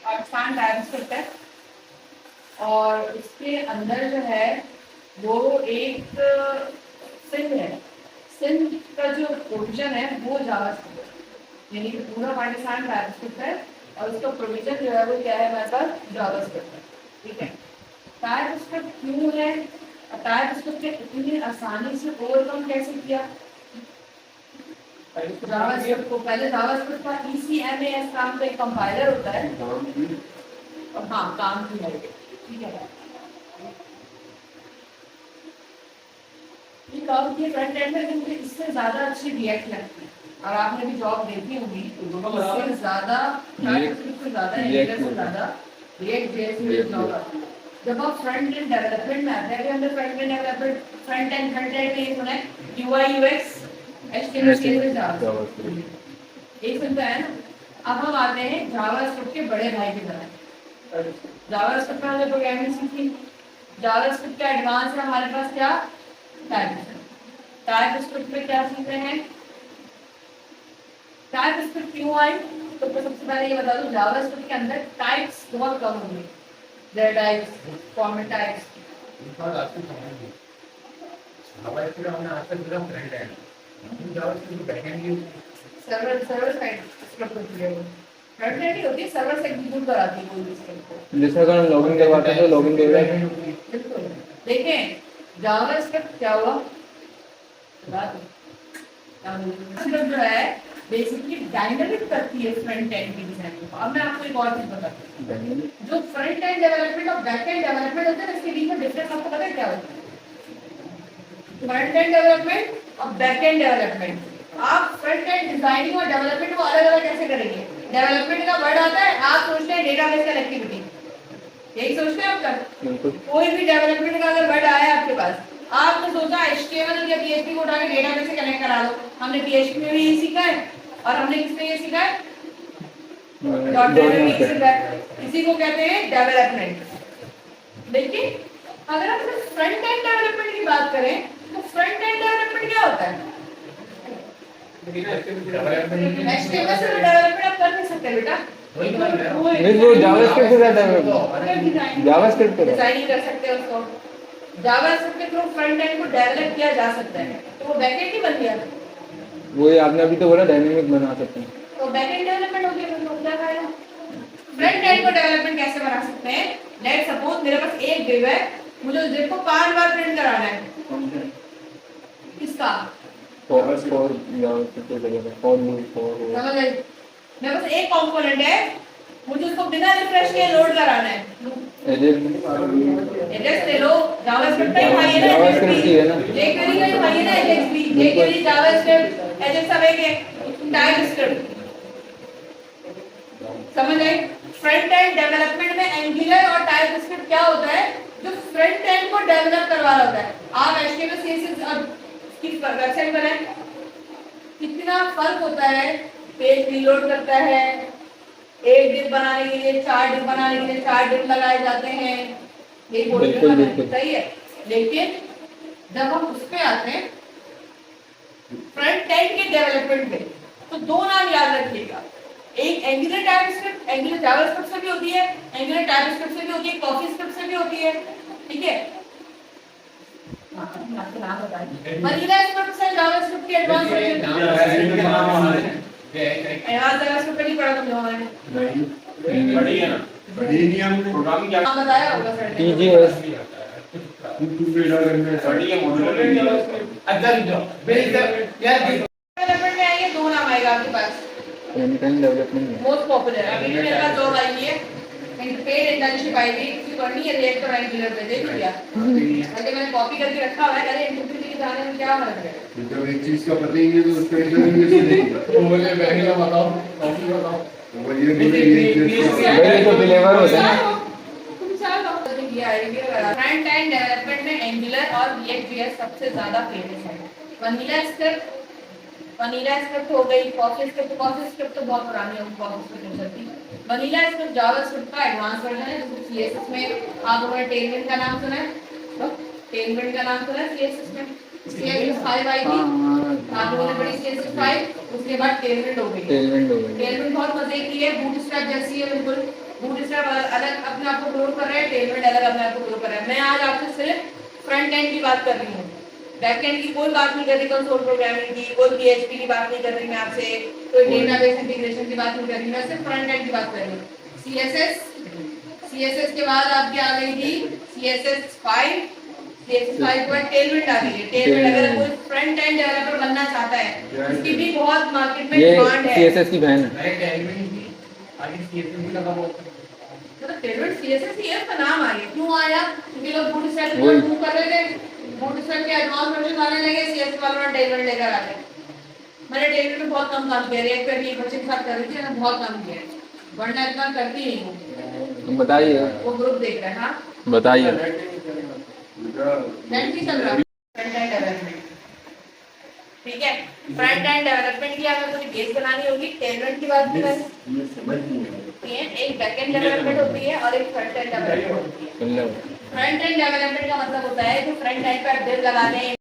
Pakistan TypeScript है और इसके अंदर जो है वो एक सिंध है। सिंध का जो प्रोविजन है वो जावास्क्रिप्ट है, यानी पूरा पाकिस्तान टाइपस्क्रिप्ट है और उसका प्रोविजन जो है वो क्या है हमारे पास जावास्क्रिप्ट है। ठीक है, टाइपस्क्रिप्ट क्यों है, टाइपस्क्रिप्ट ने इतनी आसानी से ओवरकम कैसे किया जावास्क्रिप्ट को। पहले जावास्क्रिप्ट का ECMAS नाम का एक कंपाइलर होता है और हाँ काम की है। ठीक है, ये काम की फ्रंट एंड में मुझे इससे ज्यादा अच्छी रिएक्ट लगती है और आपने भी जॉब देखी होगी इससे ज्यादा टाइपस्क्रिप्ट से ज्यादा एंगुलर से ज्यादा रिएक्ट जेएस में जॉब आती है। जब आप फ्रंट एंड डेवलपमेंट में आते हैं, हमने front end development front end में ये सुना है UI UX HTML CSS JavaScript ये सुनता है ना। अब हम आते हैं जावास्क्रिप्ट के बड़े भाई की तरफ। जावास्क्रिप्ट में हमने प्रोग्रामिंग सीखी, जावास्क्रिप्ट का एडवांस है हमारे पास क्या टाइपस्क्रिप्ट। टाइपस्क्रिप्ट में क्या सीख रहे हैं, टाइपस्क्रिप्ट क्यों आई तो सबसे पहले ये बता दूं जावास्क्रिप्ट के अंदर टाइप्स बहुत कम होंगे, there types format types. JavaScript हमने आज तक पूरा फ्रंट एंड जावास्क्रिप्ट बैकएंड की सर्वर साइड स्क्रिप्ट होती है, फ्रंट एंड ही होती है, सर्वर से एग्जीक्यूट कराती है कोई भी स्क्रिप्ट को। जैसे अगर हम लॉगिन करवाते हैं तो लॉगिन कर रहे हैं। बिल्कुल, देखें जावास्क्रिप्ट क्या हुआ जो है बेसिकली डायनामिक करती है फ्रंट एंड की डिजाइन को। अब मैं आपको एक और चीज बताती हूँ, जो फ्रंट एंड डेवलपमेंट और बैक एंड डेवलपमेंट होता है इसके बीच में डिफरेंस आपको पता है क्या होता है? फ्रंट एंड डेवलपमेंट और बैक एंड डेवलपमेंट, आप फ्रंट एंड डिजाइनिंग और डेवलपमेंट को अलग अलग कैसे करेंगे? डेवलपमेंट का वर्ड आता है, आप सोचते हैं डेटाबेस कनेक्टिविटी, यही सोचते हैं आपका। कोई भी डेवलपमेंट का अगर वर्ड आया आपके पास, आपने सोचा HTML या PHP को उठा के डेटाबेस से कनेक्ट करा दो। हमने PHP में भी यही सीखा है और हमने किसमें ये सीखा है .NET में भी सीखा है। इसी को कहते हैं डेवलपमेंट। लेकिन अगर हम फ्रंट एंड डेवलपमेंट की बात करें तो फ्रंट एंड डेवलपमेंट क्या होता है? HTML से डेवलपमेंट आप कर नहीं सकते बेटा, नहीं वो जावास्क्रिप्ट से ज्यादा है, जावास्क्रिप्ट पे डिजाइन कर सकते हैं उसको। जावास्क्रिप्ट के थ्रू फ्रंट एंड को डेवलप किया जा सकता है, तो वो बैकएंड ही बन गया। वो आपने अभी तो बोला डायनेमिक बना सकते हैं, तो बैकएंड डेवलपमेंट हो गया। तो क्या करेगा फ्रंट एंड को डेवलपमेंट कैसे बना सकते हैं? लेट्स सपोज मेरे पास एक डिव है, मुझे उस डिव को 5 बार प्रिंट कराना है, किसका? फॉर जावास्क्रिप्ट पे करेगा फॉर लूप फॉर। समझ आए? मेरे पास एक कंपोनेंट है, मुझे उसको बिना रिफ्रेश किए लोड कराना है। एजेक्स ले लो, जावास्क्रिप्ट का ही भाई है ना, जावास्क्रिप्ट ही है ना, jQuery का ही भाई है ना एजेक्स भी। jQuery जावास्क्रिप्ट एजेक्स सब एक है, टाइपस्क्रिप्ट। समझ आए? फ्रंट एंड डेवलपमेंट में एंगुलर और टाइपस्क्रिप्ट क्या होता है? जो फ्रंट एंड को डेवलप करवा रहा होता है। आप HTML CSS और की वेबसाइट बनाएं, कितना फर्क होता है। पेज रीलोड करता है, एक डिव बनाने के लिए 4 डिव बनाने के लिए 4 डिव लगाए जाते हैं, ये बिल्कुल सही है। लेकिन जब हम उस पे आते हैं फ्रंट एंड के डेवलपमेंट पे, तो 2 नाम याद रखिएगा, एक एंगुलर टाइपस्क्रिप्ट, एंगुलर जावास्क्रिप्ट से भी होती है, एंगुलर टाइपस्क्रिप्ट से भी होती है, कॉफीस्क्रिप्ट से भी होती है। ठीक है, आपको नाम बताइए। वनीला स्क्रिप्ट से जावास्क्रिप्ट की एडवांस वर्जन, एडवांस जावास्क्रिप्ट नहीं पढ़ा तुम लोगों ने? बड़ी है ना, बड़ी नहीं हमने प्रोग्रामिंग क्या नाम बताया होगा सर ने। TGS बड़ी है मॉड्यूलर अच्छा जो यार डेवलपमेंट में आएंगे 2 नाम आएगा आपके पास, front end development most popular. अभी मेरे पास जॉब आई है, पेड इंटर्नशिप आई थी, किसी करनी है रिएक्ट और एंगुलर पे, देख लिया अरे मैंने कॉपी करके रखा हुआ है। अरे इंटरव्यू के लिए जाने में क्या फर्क है? जब एक चीज का पता ही नहीं तो उसका इंटरव्यू कैसे देंगे? मुझे पहले बताओ, कॉपी बताओ। वो ये बोले ये तो डिलीवर होता है ना। फ्रंट एंड डेवलपमेंट में एंगुलर और React.js सबसे ज्यादा फेमस है। वनीला स्क्रिप्ट हो गई, कॉफीस्क्रिप्ट तो बहुत पुरानी है, कॉफीस्क्रिप्ट चलती। वनीला स्क्रिप्ट जावास्क्रिप्ट का एडवांस वर्जन है, जिसको CSS में आप लोगों ने टेलविंड का नाम सुना है? टेलविंड का नाम सुना है CSS में? CSS5 आई थी, आप लोगों ने पढ़ी CSS5, उसके बाद टेलविंड हो गई। टेलविंड बहुत मजे की है, बूटस्ट्रैप जैसी है बिल्कुल। स्टैक अलग अपने आप को ग्रो कर रहे हैं, टेलमेंट अलग अपने आप को ग्रो कर रहा है। मैं आज आपसे सिर्फ फ्रंट एंड की बात कर रही हूँ, बैक एंड की कोई बात नहीं कर रही, कंसोल प्रोग्रामिंग की, कोई PHP की बात नहीं कर रही मैं आपसे, कोई डेटाबेस इंटीग्रेशन की बात नहीं कर रही, मैं सिर्फ फ्रंट एंड की बात कर रही हूँ। CSS के बाद आपकी आ गई थी CSS5 के बाद टेलमेंट आ गई है। टेलमेंट अगर कोई फ्रंट एंड डेवलपर बनना चाहता है, उसकी भी बहुत मार्केट में ये डिमांड है। CSS की बहन है। मैं टेलमेंट की आगे CSS भी लगा हुआ मतलब टेलमेंट CSS ही है, उसका नाम आ गया। क्यों आया? क्योंकि लोग बूटस्ट्रैप वही। मूव कर रहे थे, बूटस्ट्रैप के एडवांस वर्जन आने लगे, CSS वालों ने टेलमेंट लेकर आ गए। मैंने टेलमेंट में बहुत कम काम किया, एक पे भी एक बच्चे के साथ कर रही थी, मैंने बहुत कम किया है, वरना इतना करती नहीं हूँ। बताइए वो ग्रुप देख रहा है। हाँ, बताइए। नेट भी चल रहा है। फ्रंट एंड डेवलपमेंट, ठीक है। फ्रंट एंड डेवलपमेंट की अगर मुझे बेस बनानी होगी, टेलमेंट की बात करें, ये समझ नहीं है। एक बैक एंड डेवलपमेंट होती है और एक फ्रंट एंड डेवलपमेंट होती है। सुन लो। फ्रंट एंड डेवलपमेंट का मतलब होता है जो फ्रंट एंड पर दिल लगाने